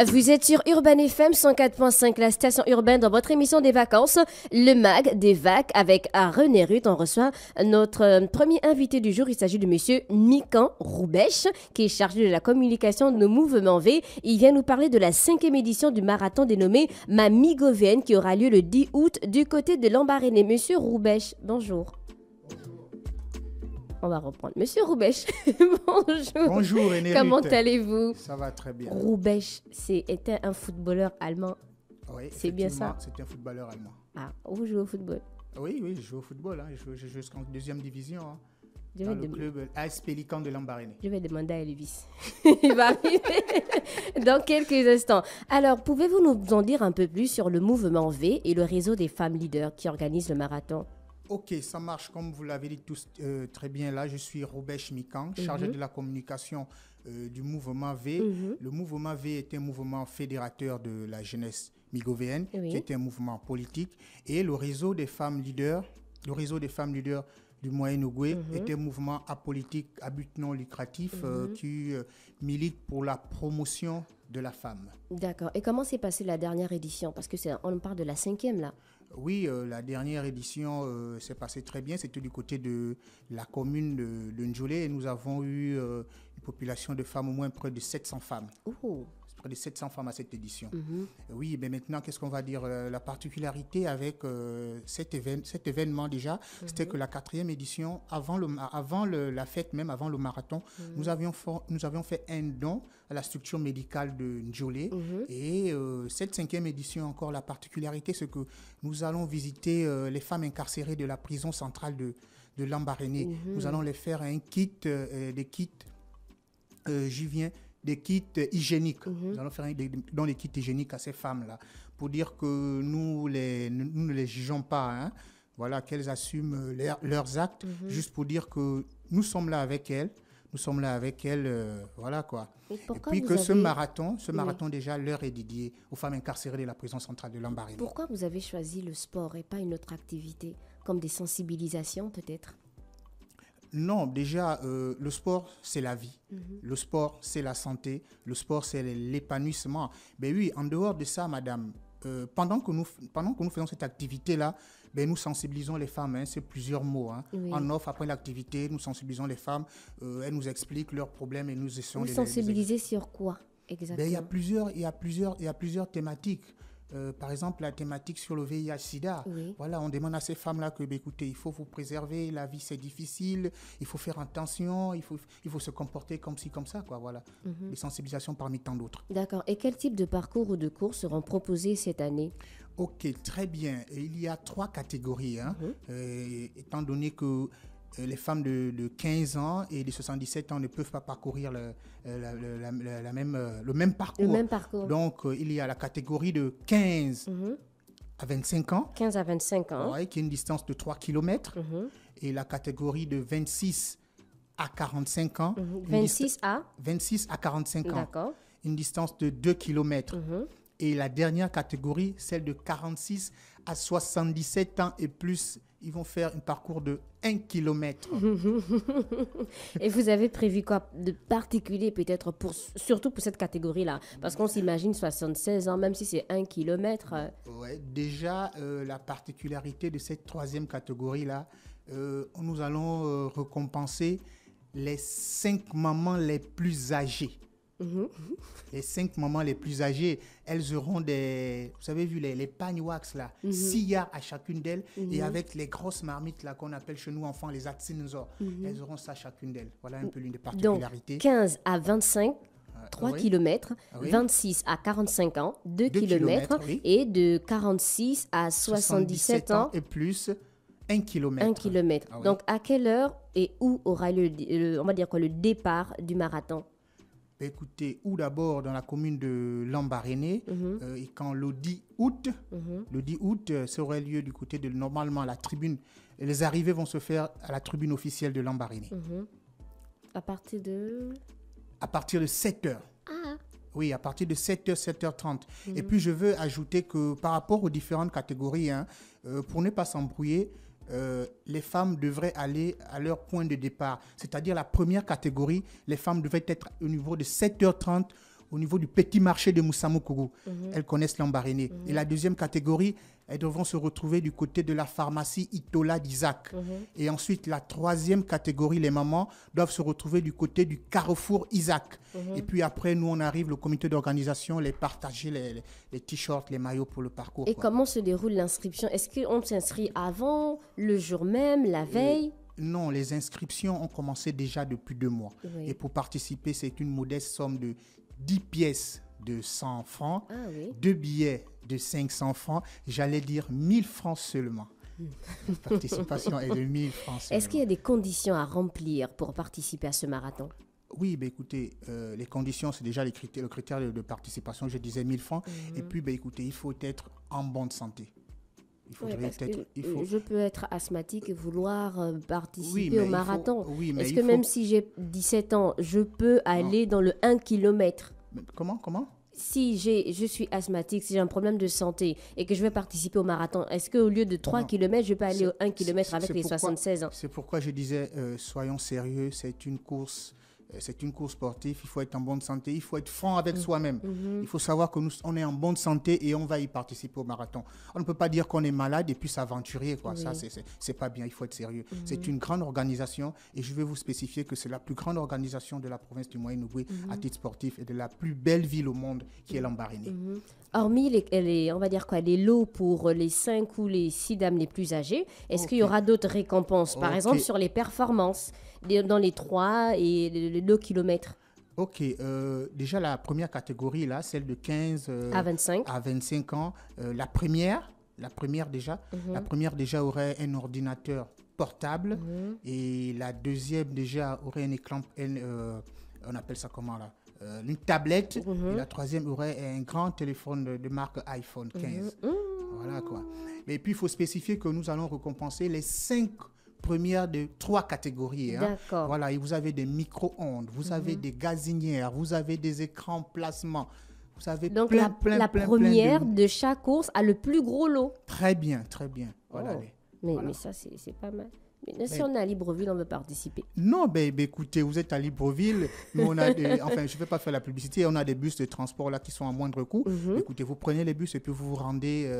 Vous êtes sur Urban FM 104.5, la station urbaine, dans votre émission des vacances, le MAG des vagues avec René Ruth. On reçoit notre premier invité du jour. Il s'agit de monsieur Mikan Roubèche, qui est chargé de la communication de Mouvement V. Il vient nous parler de la 5e édition du marathon dénommé Mamigovéenne qui aura lieu le 10 août du côté de Lambaréné. Monsieur Roubèche, bonjour. On va reprendre. Monsieur Roubèche, bonjour. Bonjour René. Comment allez-vous? Ça va très bien. Roubèche, était un footballeur allemand. Oui, c'est bien ça? C'est un footballeur allemand. Ah, vous jouez au football? Oui, je joue au football. Hein. Je joue jusqu'en 2e division. Hein. Dans le club AS Pélican de Lambaréné. Je vais demander à Elvis. Il va arriver dans quelques instants. Alors, pouvez-vous nous en dire un peu plus sur le Mouvement V et le réseau des femmes leaders qui organisent le marathon? Ok, ça marche comme vous l'avez dit tous très bien là. Je suis Roubèche Mikan, chargé de la communication du Mouvement V. Le Mouvement V est un mouvement fédérateur de la jeunesse migovéenne, qui est un mouvement politique. Et le réseau des femmes leaders, du Moyen-Ogooué est un mouvement apolitique à but non lucratif qui milite pour la promotion de la femme. D'accord. Et comment s'est passée la dernière édition? Parce que on parle de la 5e là. Oui, la dernière édition s'est passée très bien. C'était du côté de la commune de Ndjolé et nous avons eu une population de femmes, au moins près de 700 femmes. Oh. Près de 700 femmes à cette édition. Oui, mais maintenant, qu'est-ce qu'on va dire? La particularité avec cet événement déjà, c'était que la 4e édition, avant la fête même, avant le marathon, nous avions fait un don à la structure médicale de Ndjolé. Et cette 5e édition, encore, la particularité, c'est que nous allons visiter les femmes incarcérées de la prison centrale de Lambaréné. Nous allons les faire des kits des kits hygiéniques. Nous allons faire dans les kits hygiéniques à ces femmes-là pour dire que nous ne les jugeons pas, hein. Voilà, qu'elles assument leurs actes, juste pour dire que nous sommes là avec elles. Voilà quoi. Et puis que ce marathon déjà leur est dédié aux femmes incarcérées de la prison centrale de Lambaréné. Pourquoi vous avez choisi le sport et pas une autre activité, comme des sensibilisations peut-être? Non, déjà, le sport, c'est la vie. Le sport, c'est la santé. Le sport, c'est l'épanouissement. Ben oui, en dehors de ça, madame, pendant que nous faisons cette activité-là, ben nous sensibilisons les femmes. Hein, c'est plusieurs mots. Hein. Oui. En off, après l'activité, nous sensibilisons les femmes. Elles nous expliquent leurs problèmes et nous essayons de les sensibiliser sur quoi exactement? Ben, il y a plusieurs thématiques. Par exemple, la thématique sur le VIH-Sida. Oui. Voilà, on demande à ces femmes-là que, écoutez, il faut vous préserver, la vie c'est difficile, il faut faire attention, il faut se comporter comme ci, comme ça, quoi, voilà. Des sensibilisations parmi tant d'autres. D'accord. Et quel type de parcours ou de cours seront proposés cette année? Ok, très bien. Il y a 3 catégories, hein, étant donné que les femmes de 15 ans et de 77 ans ne peuvent pas parcourir le même parcours. Donc, il y a la catégorie de 15 à 25 ans. 15 à 25 ans. Ouais, qui est une distance de 3 km. Et la catégorie de 26 à 45 ans. 26 à 45 ans. D'accord. Une distance de 2 km. Et la dernière catégorie, celle de 46 à 77 ans et plus, ils vont faire un parcours de 1 km. Et vous avez prévu quoi de particulier peut-être, surtout pour cette catégorie-là? Parce qu'on s'imagine 76 ans, même si c'est 1 km. Ouais, déjà, la particularité de cette 3e catégorie-là, nous allons récompenser les 5 mamans les plus âgées. Les 5 mamans les plus âgées, elles auront vous avez vu les pagnes wax là, 6 yards à chacune d'elles, et avec les grosses marmites là qu'on appelle chez nous enfants les atsinzor, elles auront ça chacune d'elles. Voilà un peu l'une des particularités. Donc 15 à 25, 3 km, 26 à 45 ans, 2 km, et de 46 à 77 ans et plus 1 km. 1 km. Ah, oui. Donc à quelle heure et où aura le départ du marathon? Écoutez, ou d'abord dans la commune de Lambaréné, et quand le 10 août, ça aurait lieu du côté de normalement la tribune. Les arrivées vont se faire à la tribune officielle de Lambaréné. À partir de 7 heures. Ah. Oui, à partir de 7h, 7h30. Et puis je veux ajouter que par rapport aux différentes catégories, pour ne pas s'embrouiller, les femmes devraient aller à leur point de départ. C'est-à-dire la première catégorie, les femmes devraient être au niveau de 7h30 au niveau du petit marché de Moussamokourou. Elles connaissent Lambaréné. Et la deuxième catégorie, elles devront se retrouver du côté de la pharmacie Itola d'Isaac. Et ensuite, la troisième catégorie, les mamans, doivent se retrouver du côté du Carrefour Isaac. Et puis après, nous, on arrive, le comité d'organisation, les partager les t-shirts, les maillots pour le parcours. Et comment se déroule l'inscription? Est-ce qu'on s'inscrit avant, le jour même, la veille? Non, les inscriptions ont commencé déjà depuis 2 mois. Oui. Et pour participer, c'est une modeste somme de 10 pièces de 100 francs, Ah oui. 2 billets de 500 francs, j'allais dire 1000 francs seulement. La participation est de 1000 francs seulement. Est-ce qu'il y a des conditions à remplir pour participer à ce marathon? Oui, ben écoutez, les conditions, c'est déjà le critère de participation, je disais 1000 francs. Et puis, ben écoutez, il faut être en bonne santé. Oui, parce que je peux être asthmatique et vouloir participer mais au marathon. mais Est-ce que même si j'ai 17 ans, je peux aller dans le 1 km? Comment Si je suis asthmatique, si j'ai un problème de santé et que je vais participer au marathon, est-ce qu'au lieu de 3 km, je peux aller au 1 km avec les 76 ans? C'est pourquoi je disais, soyons sérieux, c'est une course sportive, il faut être en bonne santé, il faut être franc avec soi-même. Il faut savoir que on est en bonne santé et on va y participer au marathon. On ne peut pas dire qu'on est malade et puis s'aventurer, quoi. Ça, c'est pas bien, il faut être sérieux. C'est une grande organisation et je vais vous spécifier que c'est la plus grande organisation de la province du Moyen-Ogooué à titre sportif et de la plus belle ville au monde qui est Lambaréné. Hormis on va dire quoi, les lots pour les 5 ou les 6 dames les plus âgées, est-ce qu'il y aura d'autres récompenses? Par exemple, sur les performances, dans les 3 et les 2 kilomètres? Ok, déjà la première catégorie, là, celle de 15 à 25 ans, la première déjà aurait un ordinateur portable et la deuxième déjà aurait un écran, on appelle ça comment là? Une tablette, et la troisième aurait un grand téléphone de marque iPhone 15. Voilà quoi. Et puis il faut spécifier que nous allons récompenser les 5 premières de 3 catégories. D'accord. Voilà, et vous avez des micro-ondes, vous avez des gazinières, vous avez des écrans placement. Vous avez donc la première de chaque course a le plus gros lot. Très bien, très bien. Voilà. Mais ça, c'est pas mal. Mais si on est à Libreville, on veut participer. Non, écoutez, vous êtes à Libreville, mais on a enfin, je ne vais pas faire la publicité, on a des bus de transport là qui sont à moindre coût. Écoutez, vous prenez les bus et puis vous vous rendez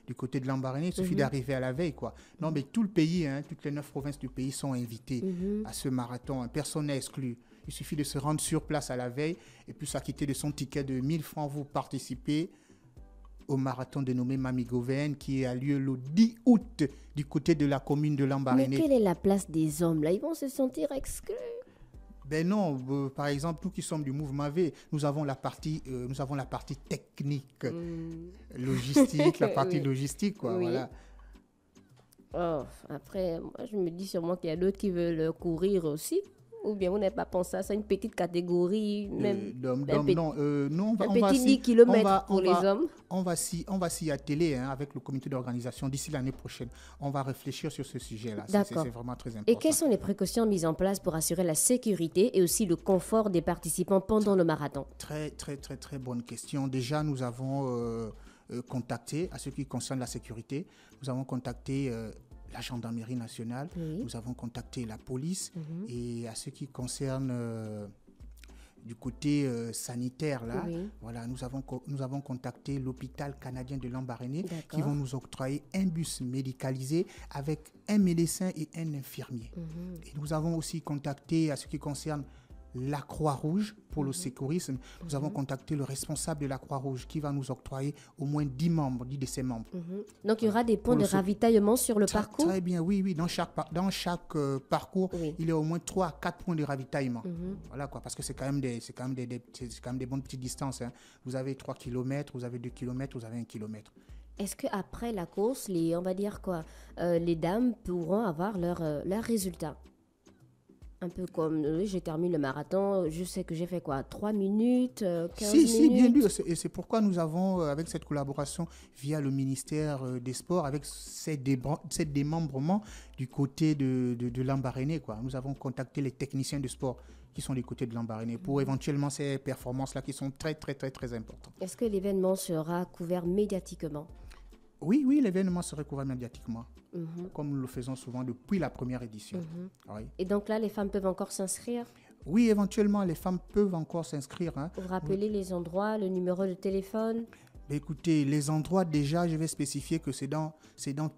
du côté de Lambaréné, il suffit d'arriver à la veille, quoi. Non, mais tout le pays, toutes les 9 provinces du pays sont invitées à ce marathon, personne n'est exclu. Il suffit de se rendre sur place à la veille et puis s'acquitter de son ticket de 1000 francs, vous participez au marathon dénommé Mamigoven qui a lieu le 10 août du côté de la commune de Lambaréné. Mais quelle est la place des hommes là? Ils vont se sentir exclus. Ben non, par exemple, nous qui sommes du mouvement V, nous avons la partie technique, logistique, la partie logistique, quoi, voilà. Oh, après, moi, je me dis sûrement qu'il y a d'autres qui veulent courir aussi. Ou bien vous n'avez pas pensé à ça, une petite catégorie, même non, on va, un petit 10 km pour les hommes. On va s'y atteler avec le comité d'organisation d'ici l'année prochaine. On va réfléchir sur ce sujet-là. C'est vraiment très important. Et quelles sont les précautions mises en place pour assurer la sécurité et aussi le confort des participants pendant le marathon? Très, très, très, très bonne question. Déjà, nous avons contacté, à ce qui concerne la sécurité, nous avons contacté la gendarmerie nationale, nous avons contacté la police et à ce qui concerne du côté sanitaire là, voilà, nous avons contacté l'hôpital canadien de Lambaréné qui vont nous octroyer un bus médicalisé avec un médecin et un infirmier. Et nous avons aussi contacté à ce qui concerne la Croix-Rouge pour le sécurisme. Nous avons contacté le responsable de la Croix-Rouge qui va nous octroyer au moins 10 de ses membres. Donc il y aura des points de ravitaillement sur le parcours? Très bien, oui. Dans chaque parcours, il y a au moins 3 à 4 points de ravitaillement. Voilà quoi, parce que c'est quand même des bonnes petites distances. Vous avez 3 km, vous avez 2 km, vous avez 1 km. Est-ce qu'après la course, les dames pourront avoir leurs résultats? Un peu comme, je termine le marathon, je sais que j'ai fait 3 minutes, 15 minutes? Si, bien sûr. Et c'est pourquoi nous avons, avec cette collaboration via le ministère des Sports, avec ces démembrements du côté de Lambaréné, quoi. Nous avons contacté les techniciens de sport qui sont du côté de Lambaréné pour éventuellement ces performances-là qui sont très, très, très, très importantes. Est-ce que l'événement sera couvert médiatiquement? Oui, l'événement sera couvert médiatiquement, comme nous le faisons souvent depuis la première édition. Oui. Et donc là, les femmes peuvent encore s'inscrire? Oui, éventuellement, les femmes peuvent encore s'inscrire. Hein. Vous rappelez les endroits, le numéro de téléphone? Écoutez, les endroits, déjà, je vais spécifier que c'est dans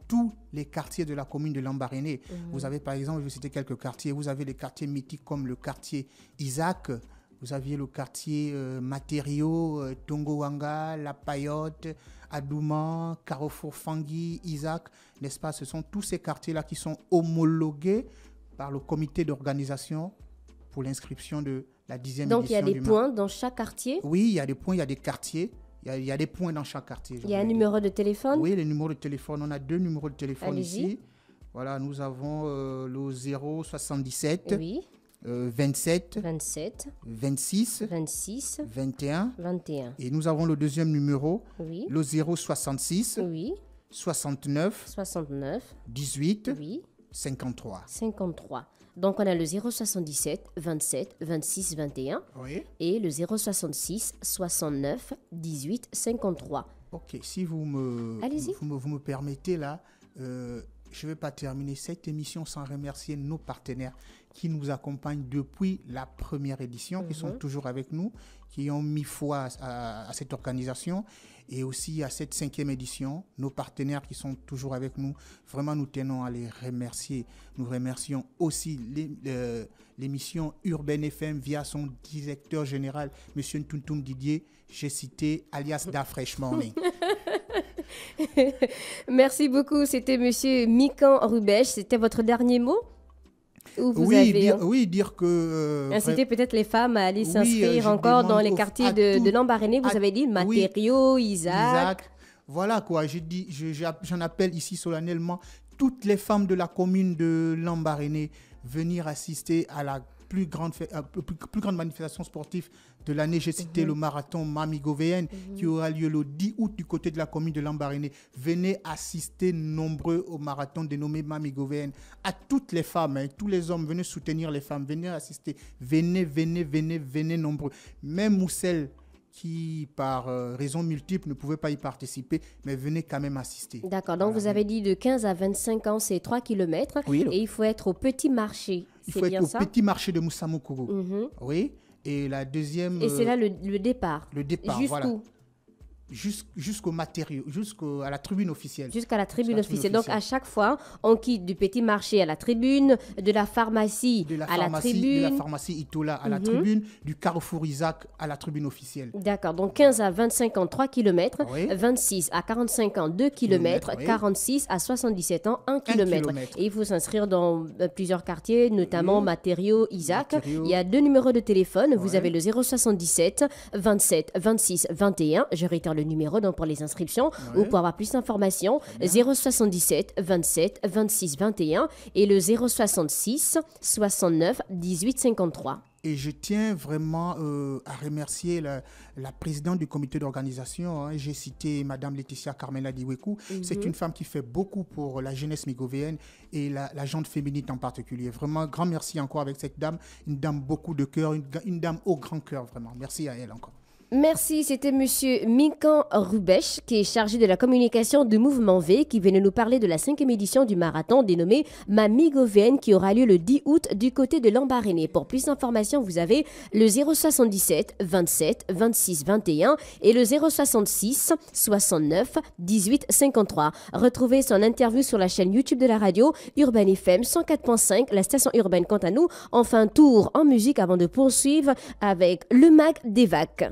tous les quartiers de la commune de Lambaréné. Vous avez, par exemple, je vais citer quelques quartiers. Vous avez les quartiers mythiques comme le quartier Isaac. Vous aviez le quartier Matériaux, Tongowanga, La Payotte, Adouman, Carrefour Fangui, Isaac. N'est-ce pas? Ce sont tous ces quartiers-là qui sont homologués par le comité d'organisation pour l'inscription de la 10e édition. Donc, il y a des points dans chaque quartier? Oui, il y a des points, il y a des quartiers. Il y a des points dans chaque quartier. Il y a un numéro de téléphone? Oui, les numéros de téléphone. On a 2 numéros de téléphone Allez-y. ici. Voilà, nous avons le 077 Oui. 27 27, 26 26, 21. 21. Et nous avons le deuxième numéro, Oui. le 066 Oui. 69 69. 18 Oui. 53. 53. Donc, on a le 077 27 26 21 Oui. et le 066 69 18 53. Ok, si vous me, Allez-y. vous me permettez là, je ne vais pas terminer cette émission sans remercier nos partenaires qui nous accompagnent depuis la première édition, qui sont toujours avec nous, qui ont mis foi à cette organisation et aussi à cette 5e édition. Nos partenaires qui sont toujours avec nous, vraiment nous tenons à les remercier. Nous remercions aussi l'émission Urbaine FM via son directeur général, M. Ntuntum Didier, j'ai cité alias Da Fresh Morning. Merci beaucoup. C'était Monsieur Mikan Rubèche. C'était votre dernier mot? Ou vous Oui, avez dire que... incité peut-être les femmes à aller oui, s'inscrire je encore dans demande les quartiers de Lambaréné. Vous avez dit Matériaux, Isaac. Voilà quoi, j'en appelle ici solennellement toutes les femmes de la commune de Lambaréné venir assister à la plus grande manifestation sportive de l'année. J'ai cité le marathon Mamigovéenne qui aura lieu le 10 août du côté de la commune de Lambaréné. Venez assister nombreux au marathon dénommé Mamigovéenne. À toutes les femmes, hein, tous les hommes, venez soutenir les femmes, venez assister. Venez nombreux. Même ou celles qui, par raisons multiples, ne pouvaient pas y participer, mais venez quand même assister. D'accord, donc vous avez dit de 15 à 25 ans, c'est 3 km. Oui, et il faut être au petit marché. Il faut être au petit marché de Moussamoukoro. Oui. Et la deuxième... Et c'est là le départ. Le départ, voilà. Jusqu'au matériau, jusqu'à la tribune officielle. Jusqu'à la tribune officielle. Donc, à chaque fois, on quitte du petit marché à la tribune, de la pharmacie à la tribune. De la pharmacie Itola à la tribune, du Carrefour Isaac à la tribune officielle. D'accord. Donc, 15 à 25 ans, 3 km. Oui. 26 à 45 ans, 2 km. Oui. 46 à 77 ans, 1 km. kilomètre. Et il faut s'inscrire dans plusieurs quartiers, notamment Matériaux, Isaac. Matériaux. Il y a 2 numéros de téléphone. Vous avez le 077 27 26 21. Je réitère le numéro donc pour les inscriptions ou pour avoir plus d'informations, 077 27 26 21 et le 066 69 18 53. Et je tiens vraiment à remercier la présidente du comité d'organisation. Hein. J'ai cité Madame Laetitia Carmela Diwekou. C'est une femme qui fait beaucoup pour la jeunesse migovéenne et la gente féminine en particulier. Vraiment, grand merci encore avec cette dame. Une dame beaucoup de cœur, une dame au grand cœur, vraiment. Merci à elle encore. Merci, c'était Monsieur Mikan Rubèche qui est chargé de la communication du Mouvement V qui venait nous parler de la 5e édition du marathon dénommé Mamigovéenne qui aura lieu le 10 août du côté de Lambaréné. Pour plus d'informations, vous avez le 077 27 26 21 et le 066 69 18 53. Retrouvez son interview sur la chaîne YouTube de la radio Urbaine FM 104.5, la station urbaine. Quant à nous, on fait un tour en musique avant de poursuivre avec le MAG des VAC.